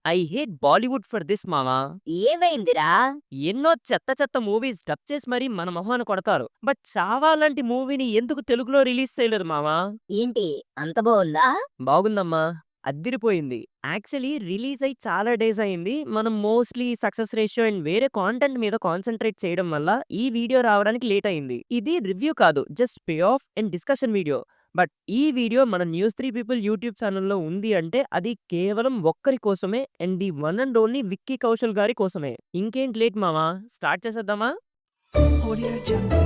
I hate Bollywood for this మావా. ఏమైందిరా? ఎన్నో చెత్త చెత్త మూవీస్ డబ్ చేసి మరీ మన మొహాన కొడతారు. బట్ 'చావా' లాంటి మూవీని ఎందుకు తెలుగులో రిలీజ్ చేయలేదు మావా? ఏంటి అంత బావుందా? బాగుందమ్మా. అద్దిరిపోయింది. యాక్చువల్లీ రిలీజ్ అయ్యి చాలా డేస్ అయింది. మనం మోస్ట్‌లీ సక్సెస్ రేషియో అండ్ వేరే కాంటెంట్ మీద కాన్సంట్రేట్ చేయడం వల్ల ఈ వీడియో రావడానికి లేట్ అయింది. ఇది రివ్యూ కాదు. Just pay off and discussion video. But ఈ వీడియో మన న్యూస్ 3 పీపుల్ యూట్యూబ్ ఛానెల్‌లో ఉంది అంటే అది కేవలం ఒక్కరి కోసమే and the one and only Vicky Kaushal గారి కోసమే. ఇంకేంటి లేట్ మావా స్టార్ట్ చేసేద్దామా? Audio Jungle.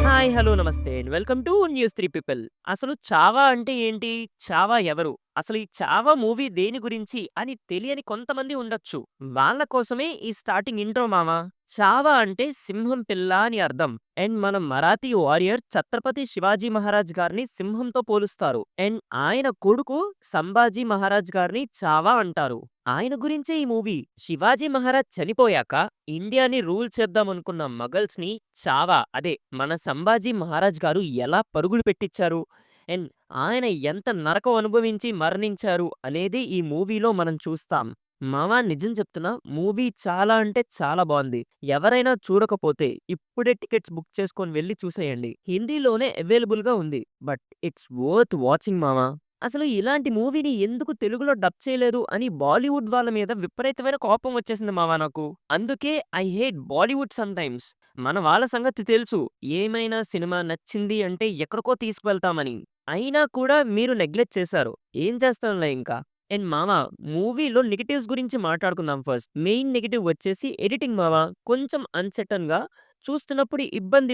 Hi! Hello! Namaste and welcome to news 3 people. అసలు 'చావా' అంటే ఏంటి? 'చావా' ఎవరు? అసలు ఈ 'చావా' మూవీ దేని గురించి అని తెలియని కొంతమంది ఉండొచ్చు. వాళ్ళ కోసమే ఈ స్టార్టింగ్ ఇంట్రో మామ. 'చావా' అంటే సింహం పిల్ల అని అర్థం. అండ్ మన మరాఠీ వారియర్ ఛత్రపతి శివాజీ మహారాజ్ గారిని సింహంతో పోలుస్తారు. అండ్ ఆయన కొడుకు సంభాజీ మహారాజ్ గారిని 'చావా' అంటారు. ఆయన గురించే ఈ మూవీ. శివాజీ మహారాజ్ చనిపోయాక ఇండియాని రూల్ చేద్దామనుకున్న మొఘల్స్‌ని 'చావా' అదే మన సంభాజీ మహారాజ్ గారు ఎలా పరుగులు పెట్టిచ్చారు అండ్ ఆయన ఎంత నరకం అనుభవించి మరణించారు అనేది ఈ మూవీలో మనం చూస్తాం. మామ నిజం చెప్తున్నా మూవీ చాలా అంటే చాలా బావుంది. ఎవరైనా చూడకపోతే ఇప్పుడే టికెట్స్ బుక్ చేసుకొని వెళ్లి చూసేయండి. హిందీలోనే అవైలబుల్‌గా ఉంది. బట్ ఇట్స్ వర్త్ వాచింగ్ మామ. అసలు ఇలాంటి మూవీని ఎందుకు తెలుగులో డబ్ చేయలేదు అని బాలీవుడ్ వాళ్ళ మీద విపరీతమైన కోపం వచ్చేసింది మావా నాకు. అందుకే ఐ హేట్ బాలీవుడ్ సమ్‌టైమ్స్. మన వాళ్ళ సంగతి తెలుసు. ఏమైనా సినిమా నచ్చింది అంటే ఎక్కడికో తీసుకువెళ్తామని. అయినా కూడా మీరు నెగ్లెక్ట్ చేశారు. ఏం చేస్తాంలే ఇంకా. అండ్ మామ మూవీలో నెగెటివ్స్ గురించి మాట్లాడుకుందాం ఫస్ట్. మెయిన్ నెగెటివ్ వచ్చేసి ఎడిటింగ్ మామ. కొంచెం అన్‌సెటన్‌గా చూస్తున్నప్పుడు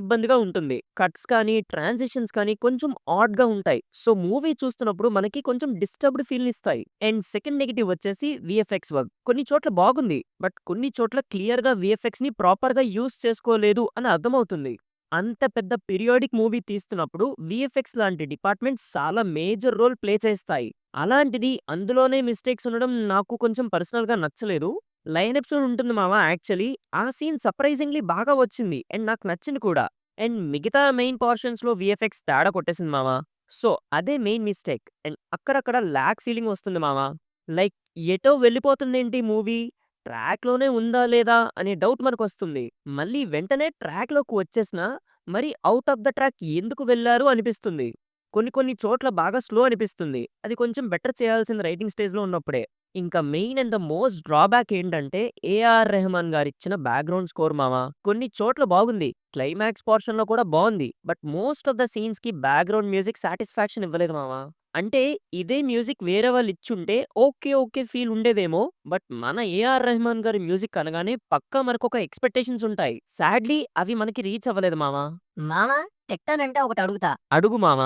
ఇబ్బందిగా ఉంటుంది. కట్స్ కానీ, ట్రాన్సిషన్స్ కానీ కొంచెం ఆడ్‌గా ఉంటాయి. సో, మూవీ చూస్తున్నప్పుడు మనకి కొంచెం డిస్టర్బ్డ్ ఫీల్‌నిస్తాయి. అండ్ సెకండ్ నెగెటివ్ వచ్చేసి వీఎఫ్ఎక్స్ వర్క్. కొన్ని చోట్ల బాగుంది. బట్ కొన్ని చోట్ల క్లియర్‌గా వీఎఫ్ఎక్స్‌ని ప్రాపర్‌గా యూజ్ చేసుకోలేదు అని అర్థమవుతుంది. అంత పెద్ద పీరియాడిక్ మూవీ తీస్తున్నప్పుడు వీఎఫ్ఎక్స్ లాంటి డిపార్ట్‌మెంట్స్ చాలా మేజర్ రోల్ ప్లే చేస్తాయి. అలాంటిది అందులోనే మిస్టేక్స్ ఉండడం నాకు కొంచెం పర్సనల్‌గా నచ్చలేదు. లైన్ ఎపిసోడ్ ఉంటుంది మామ యాక్చువల్లీ. ఆ సీన్ సర్ప్రైజింగ్‌లీ బాగా వచ్చింది. అండ్ నాకు నచ్చింది కూడా. అండ్ మిగతా మెయిన్ పోర్షన్స్‌లో వీఎఫ్ఎక్స్ తేడా కొట్టేసింది మామ. సో, అదే మెయిన్ మిస్టేక్. అండ్ అక్కడక్కడ ల్యాగ్ ఫీలింగ్ వస్తుంది మామ. లైక్ ఎటో వెళ్ళిపోతుందేంటి మూవీ? ట్రాక్‌లోనే ఉందా లేదా అనే డౌట్ మనకొస్తుంది. మళ్ళీ వెంటనే ట్రాక్‌లోకి వచ్చేసినా మరి ఔట్ ఆఫ్ ద ట్రాక్ ఎందుకు వెళ్లారు అనిపిస్తుంది. కొన్ని చోట్ల బాగా స్లో అనిపిస్తుంది. అది కొంచెం బెటర్ చేయాల్సింది రైటింగ్ స్టేజ్‌లో ఉన్నప్పుడే. ఇంకా main and the most drawback ఏంటంటే ఏఆర్ రెహమాన్ గారిచ్చిన బ్యాక్‌గ్రౌండ్ స్కోర్ మామ. కొన్ని చోట్ల బాగుంది. క్లైమాక్స్ పోర్షన్‌లో కూడా బావుంది. బట్ మోస్ట్ ఆఫ్ ద సీన్స్‌కి బ్యాక్‌గ్రౌండ్ మ్యూజిక్ సాటిస్ఫాక్షన్ ఇవ్వలేదు మామ. అంటే ఇదే మ్యూజిక్ వేరే వాళ్ళు ఇచ్చుంటే ఓకే ఫీల్ ఉండేదేమో. బట్ మన ఏఆర్ రెహమాన్ గారి మ్యూజిక్ అనగానే పక్కా మనకొక ఎక్స్‌పెక్టేషన్స్ ఉంటాయి. సాడ్‌లీ అవి మనకి రీచ్ అవ్వలేదు మామ. మామ తిట్టానంటే ఒకటడుగుతా. అడుగు మామ.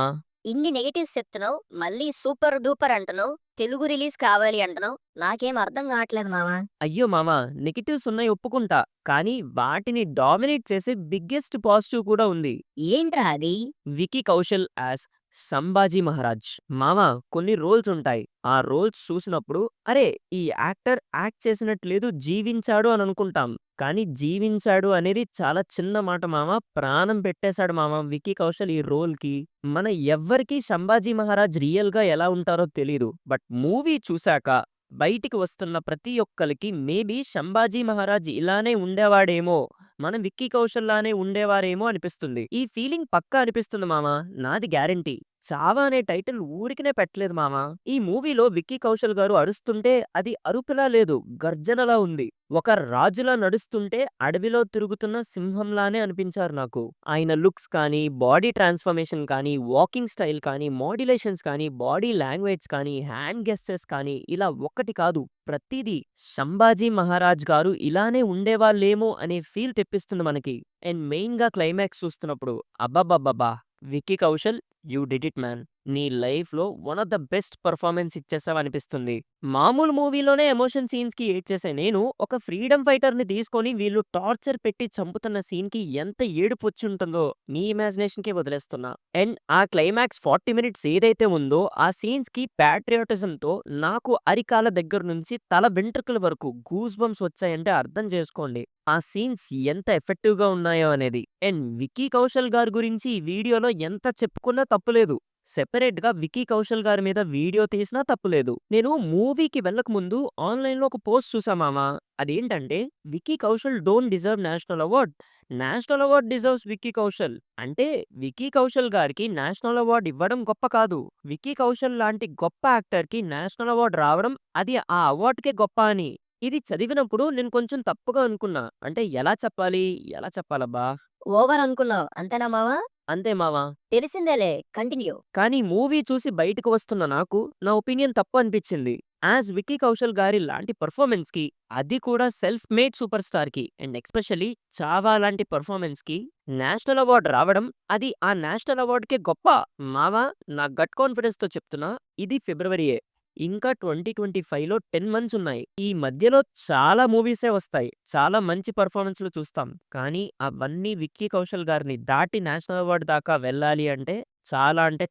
ఇన్ని నెగెటివ్స్ చెప్తున్నావు. మళ్ళీ సూపర్ డూపర్ అంటున్నావు. తెలుగు రిలీజ్ కావాలి అంటున్నావు. నాకేం అర్థం కావట్లేదు మామ. అయ్యో మామ! నెగెటివ్స్ ఉన్నాయి ఒప్పుకుంటా. కానీ వాటిని డామినేట్ చేసే బిగ్గెస్ట్ పాజిటివ్ కూడా ఉంది. ఏంట్రా అది? వికీ కౌశల్ యాస్ సంభాజీ మహారాజ్. మామ కొన్ని రోల్స్ ఉంటాయి. ఆ రోల్స్ చూసినప్పుడు అరే! ఈ యాక్టర్ యాక్ట్ చేసినట్టు లేదు జీవించాడు అని అనుకుంటాం. కానీ జీవించాడు అనేది చాలా చిన్న మాట మామ. ప్రాణం పెట్టేశాడు మామ వికీ కౌశల్ ఈ రోల్‌కి. మన ఎవ్వరికీ సంభాజీ మహారాజ్ రియల్‌గా ఎలా ఉంటారో తెలీదు. బట్ మూవీ చూసాక బయటికి వస్తున్న ప్రతి ఒక్కళ్ళకి మేబీ సంభాజీ మహారాజ్ ఇలానే ఉండేవాడేమో! మన విక్కీ కౌశల్ లానే ఉండేవారేమో అనిపిస్తుంది. ఈ ఫీలింగ్ పక్కా అనిపిస్తుంది మామ. నాది గ్యారంటీ. 'చావా' అనే టైటిల్ ఊరికనే పెట్టలేదు మామ. ఈ మూవీలో విక్కీ కౌశల్ గారు అరుస్తుంటే అది అరుపులా లేదు, గర్జనలా ఉంది. ఒక రాజులా నడుస్తుంటే అడవిలో తిరుగుతున్న సింహంలానే అనిపించారు నాకు. ఆయన లుక్స్ కానీ, బాడీ ట్రాన్స్‌ఫర్మేషన్ కానీ, వాకింగ్ స్టైల్ కానీ, మోడ్యులేషన్స్ కానీ, బాడీ లాంగ్వేజ్ కానీ, హ్యాండ్ గెస్చర్స్ కానీ ఇలా ఒక్కటి కాదు ప్రతీదీ సంభాజీ మహారాజ్ గారు ఇలానే ఉండేవాళ్ళేమో అనే ఫీల్ తెప్పిస్తుంది మనకి. అండ్ మెయిన్‌గా క్లైమాక్స్ చూస్తున్నప్పుడు అబ్బబ్బబ్బబ్బా! Vicky Kaushal you did it man. నీ లైఫ్‌లో one of the best performance ఇచ్చేసావనిపిస్తుంది. మామూలు మూవీలోనే ఎమోషన్ సీన్స్‌కి ఏడ్చేసే నేను ఒక ఫ్రీడమ్ ఫైటర్‌ని తీసుకొని వీళ్ళు టార్చర్ పెట్టి చంపుతున్న సీన్‌కి ఎంత ఏడుపొచ్చుంటుందో మీ ఇమాజినేషన్‌కే వదిలేస్తున్నా. అండ్ ఆ క్లైమాక్స్ 40 మినిట్స్ ఏదైతే ఉందో ఆ సీన్స్‌కి ప్యాట్రియాటిజంతో నాకు అరికాల దగ్గర నుంచి తల వెంట్రుకల వరకు గూస్ బంప్స్ వచ్చాయంటే అర్థం చేసుకోండి. ఆ సీన్స్ ఎంత ఎఫెక్టివ్‌గా ఉన్నాయో అనేది. అండ్ విక్కీ కౌశల్ గారి గురించి ఈ వీడియోలో ఎంత చెప్పుకున్నా తప్పులేదు. సెపరేట్‌గా విక్కీ కౌశల్ గారి మీద వీడియో తీసినా తప్పులేదు. నేను మూవీకి వెళ్ళకముందు ఆన్‌లైన్‌లో ఒక పోస్ట్ చూసా మామ. అదేంటంటే, 'Vicky Kaushal don't deserve national award. National award deserves Vicky Kaushal.' అంటే విక్కీ కౌశల్ గారికి నేషనల్ అవార్డ్ ఇవ్వడం గొప్ప కాదు. విక్కీ కౌశల్ లాంటి గొప్ప యాక్టర్‌కి నేషనల్ అవార్డ్ రావడం అది ఆ అవార్డ్‌కే గొప్ప అని. ఇది చదివినప్పుడు నేను కొంచెం తప్పుగా అనుకున్నా. అంటే ఎలా చెప్పాలి? ఎలా చెప్పాలబ్బా? ఓవర్ అనుకున్నావు అంతేనా మావా? అంతే మామ. తెలిసిందేలే, కంటిన్యూ. కానీ మూవీ చూసి బయటకు వస్తున్న నాకు నా ఒపీనియన్ తప్పు అనిపించింది. యాజ్ విక్కీ కౌశల్ గారి లాంటి పర్ఫార్మెన్స్‌కి, అది కూడా సెల్ఫ్ మేడ్ సూపర్ స్టార్‌కి అండ్ ఎస్పెషల్లీ 'చావా' లాంటి పర్ఫార్మెన్స్‌కి నేషనల్ అవార్డ్ రావడం అది ఆ నేషనల్ అవార్డ్‌కే గొప్ప. మావా, నా గట్ కాన్ఫిడెన్స్‌తో చెప్తున్నా, ఇది ఫిబ్రవరియే. ఇంకా 2025లో 10 మంత్స్ ఉన్నాయి. ఈ మధ్యలో చాలా మూవీసే వస్తాయి. చాలా మంచి పెర్ఫార్మన్స్‌లు చూస్తాం. కానీ అవన్నీ విక్కీ కౌశల్ గారిని దాటి నేషనల్ అవార్డ్ దాకా వెళ్ళాలి అంటే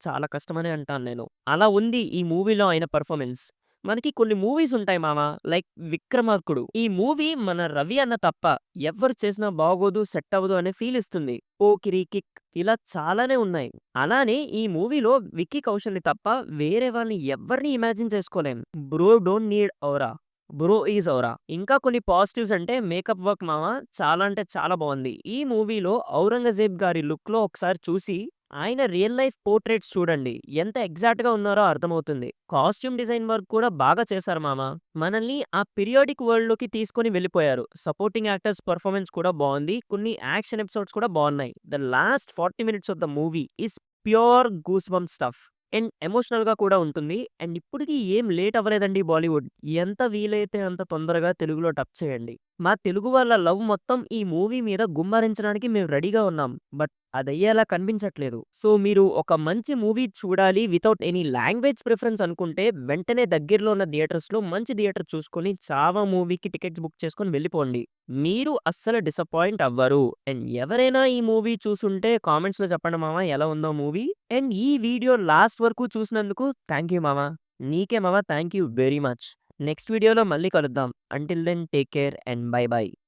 చాలా కష్టమనే అంటాను నేను. అలా ఉంది ఈ మూవీలో ఆయన పెర్ఫార్మన్స్. మనకి కొన్ని మూవీస్ ఉంటాయి మామ. లైక్ 'విక్రమార్కుడు.' ఈ మూవీ మన రవి అన్న తప్ప ఎవ్వరు చేసినా బాగోదు, సెట్ అవ్వదు అనే ఫీల్ ఇస్తుంది. 'పోకిరి', 'కిక్' ఇలా చాలానే ఉన్నాయి. అలానే ఈ మూవీలో విక్కీ కౌశల్‌ని తప్ప వేరే వాళ్ళని ఎవ్వరిని ఇమాజిన్ చేసుకోలేం. 'Bro don't need aura. Bro is aura.' ఇంకా కొన్ని పాజిటివ్స్ అంటే మేకప్ వర్క్ మామ చాలా అంటే చాలా బావుంది. ఈ మూవీలో ఔరంగజేబ్ గారి లుక్‌లో ఒకసారి చూసి ఆయన రియల్ లైఫ్ పోర్ట్రేట్స్ చూడండి. ఎంత ఎగ్జాక్ట్‌గా ఉన్నారో అర్థమవుతుంది. కాస్ట్యూమ్ డిజైన్ వర్క్ కూడా బాగా చేశారు మామ. మనల్ని ఆ పీరియాడిక్ వరల్డ్‌లోకి తీసుకొని వెళ్ళిపోయారు. సపోర్టింగ్ యాక్టర్స్ పెర్ఫార్మన్స్ కూడా బావుంది. కొన్ని యాక్షన్ ఎపిసోడ్స్ కూడా బావున్నాయి. The last 40 minutes of the movie is pure goose bump stuff. And ఎమోషనల్‌గా కూడా ఉంటుంది. అండ్ ఇప్పటికి ఏం లేట్ అవ్వలేదండి బాలీవుడ్. ఎంత వీలైతే అంత తొందరగా తెలుగులో డబ్ చేయండి. మా తెలుగు వాళ్ళ లవ్ మొత్తం ఈ మూవీ మీద గుమ్మరించడానికి మేము రెడీగా ఉన్నాం. బట్ అదయ్యేలా కనిపించట్లేదు. సో మీరు ఒక మంచి మూవీ చూడాలి వితౌట్ ఎనీ లాంగ్వేజ్ ప్రిఫరెన్స్ అనుకుంటే వెంటనే దగ్గరలో ఉన్న థియేటర్స్‌లో మంచి థియేటర్ చూసుకొని 'చావా' మూవీకి టికెట్స్ బుక్ చేసుకొని వెళ్ళిపోండి. మీరు అస్సలు డిసప్పాయింట్ అవ్వరు. అండ్ ఎవరైనా ఈ మూవీ చూసుంటే కామెంట్స్‌లో చెప్పండి మామ ఎలా ఉందో మూవీ. అండ్ ఈ వీడియో లాస్ట్ వరకు చూసినందుకు థాంక్ యూ మామ. నీకే మామ thank you very much. Next వీడియోలో మళ్ళీ కలుద్దాం. Until then take care and bye by.